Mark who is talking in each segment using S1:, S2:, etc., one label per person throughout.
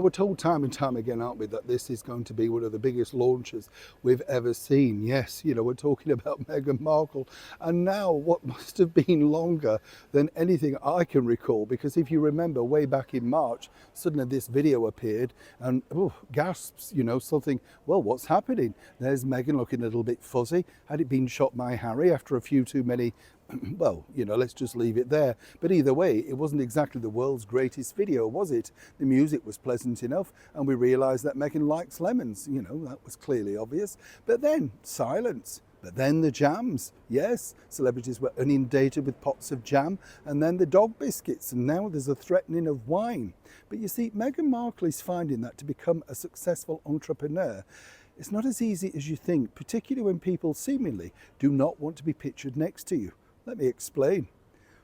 S1: we're told time and time again, aren't we, that this is going to be one of the biggest launches we've ever seen. Yes, we're talking about Meghan Markle. And now what must have been longer than anything I can recall, because if you remember way back in March, suddenly this video appeared and gasps, something, well, what's happening? There's Meghan looking a little bit fuzzy. Had it been shot by Harry after a few too many? Well, let's just leave it there. But either way, it wasn't exactly the world's greatest video, was it? The music was pleasant enough, and we realised that Meghan likes lemons. That was clearly obvious. But then silence. But then the jams. Yes, celebrities were inundated with pots of jam, and then the dog biscuits, and now there's a threatening of wine. But you see, Meghan Markle is finding that to become a successful entrepreneur, it's not as easy as you think, particularly when people seemingly do not want to be pictured next to you. Let me explain.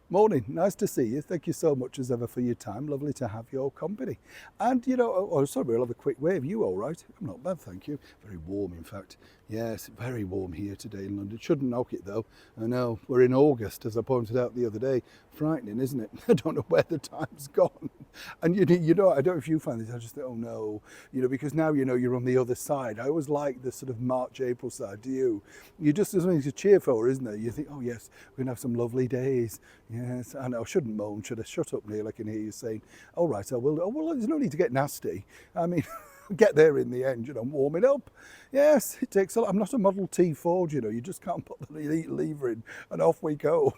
S1: Morning, nice to see you. Thank you so much as ever for your time. Lovely to have your company. And sorry, we'll have a quick wave. You all right? I'm not bad, thank you. Very warm, in fact. Yes, very warm here today in London. Shouldn't knock it though. I know, we're in August, as I pointed out the other day. Frightening, isn't it? I don't know where the time's gone. And I don't know if you find this, I just think, oh no, because now you're on the other side. I always like the sort of March, April side, do you? There's something to cheer for, isn't there? You think, oh yes, we're gonna have some lovely days. Yes, I know, I shouldn't moan, should I? Shut up, Neil, I can hear you saying, all right, I will. Oh, well, there's no need to get nasty. I mean, get there in the end, warm it up. Yes, it takes a lot. I'm not a Model T Ford, you just can't put the lever in and off we go.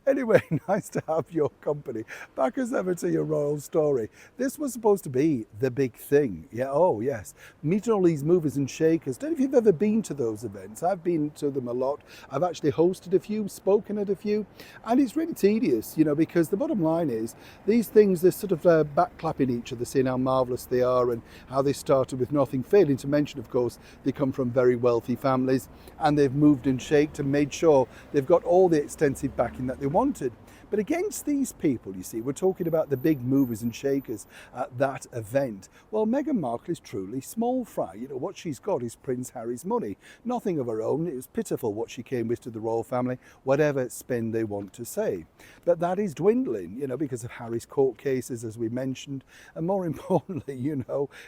S1: Anyway, nice to have your company. Back as ever to your royal story. This was supposed to be the big thing. Yeah, oh yes. Meeting all these movers and shakers. Don't know if you've ever been to those events. I've been to them a lot. I've actually hosted a few, spoken at a few, and it's really tedious, because the bottom line is these things, they're sort of backclapping each other, saying how marvellous they are and how they started with nothing, failing to mention, of course, they come from very wealthy families and they've moved and shaked and made sure they've got all the extensive backing that they wanted. But against these people, you see, we're talking about the big movers and shakers at that event. Well, Meghan Markle is truly small fry. What she's got is Prince Harry's money. Nothing of her own. It was pitiful what she came with to the royal family, whatever spin they want to say. But that is dwindling, because of Harry's court cases, as we mentioned. And more importantly,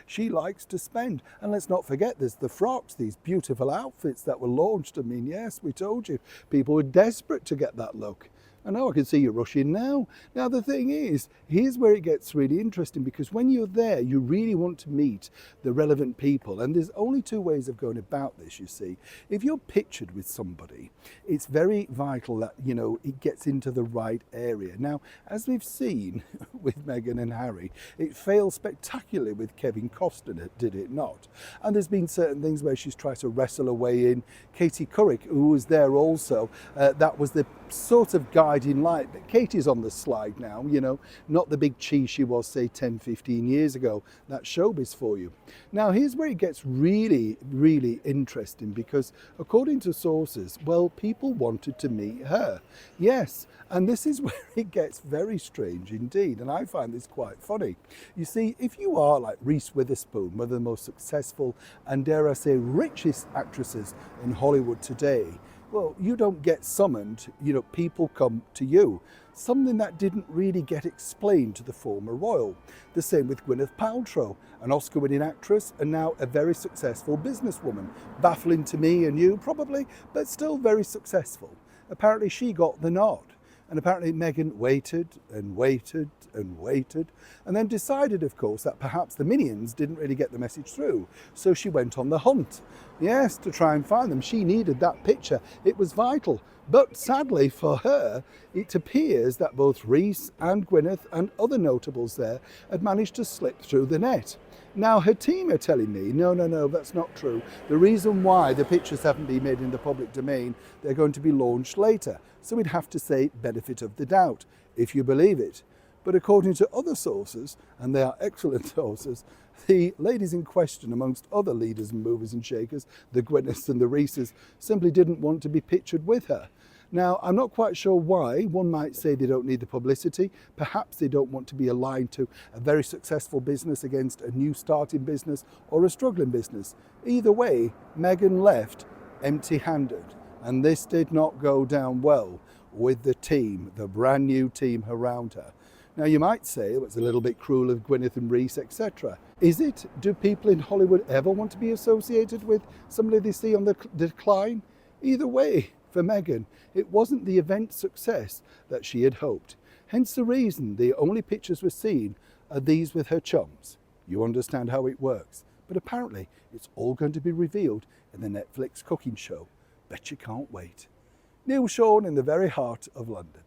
S1: she likes to spend. And let's not forget, there's the frocks, these beautiful outfits that were launched. I mean, yes, we told you, people were desperate to get that look. I know, I can see you rushing now. Now, the thing is, here's where it gets really interesting, because when you're there, you really want to meet the relevant people. And there's only two ways of going about this, you see. If you're pictured with somebody, it's very vital that, it gets into the right area. Now, as we've seen with Meghan and Harry, it failed spectacularly with Kevin Costner, did it not? And there's been certain things where she's tried to wrestle her way in. Katie Couric, who was there also, that was the sort of guiding light. But Katie's on the slide now, not the big cheese she was, say, 10, 15 years ago. That's showbiz for you. Now, here's where it gets really, really interesting, because according to sources, well, people wanted to meet her. Yes, and this is where it gets very strange indeed, and I find this quite funny. You see, if you are like Reese Witherspoon, one of the most successful and, dare I say, richest actresses in Hollywood today, well, you don't get summoned, people come to you. Something that didn't really get explained to the former royal. The same with Gwyneth Paltrow, an Oscar-winning actress and now a very successful businesswoman. Baffling to me and you probably, but still very successful. Apparently she got the nod. And apparently Meghan waited and waited and waited, and then decided, of course, that perhaps the minions didn't really get the message through. So she went on the hunt, yes, to try and find them. She needed that picture. It was vital. But sadly for her, it appears that both Reese and Gwyneth and other notables there had managed to slip through the net. Now, her team are telling me, no, that's not true. The reason why the pictures haven't been made in the public domain, they're going to be launched later. So we'd have to say benefit of the doubt, if you believe it. But according to other sources, and they are excellent sources, the ladies in question, amongst other leaders and movers and shakers, the Gwyneths and the Reeses, simply didn't want to be pictured with her. Now, I'm not quite sure why. One might say they don't need the publicity. Perhaps they don't want to be aligned to a very successful business against a new starting business or a struggling business. Either way, Meghan left empty-handed, and this did not go down well with the team, the brand new team around her. Now you might say it was a little bit cruel of Gwyneth and Reese, etc. Is it? Do people in Hollywood ever want to be associated with somebody they see on the decline? Either way, for Meghan, it wasn't the event success that she had hoped. Hence the reason the only pictures we're seeing are these with her chums. You understand how it works. But apparently it's all going to be revealed in the Netflix cooking show. Bet you can't wait. Neil Sean in the very heart of London.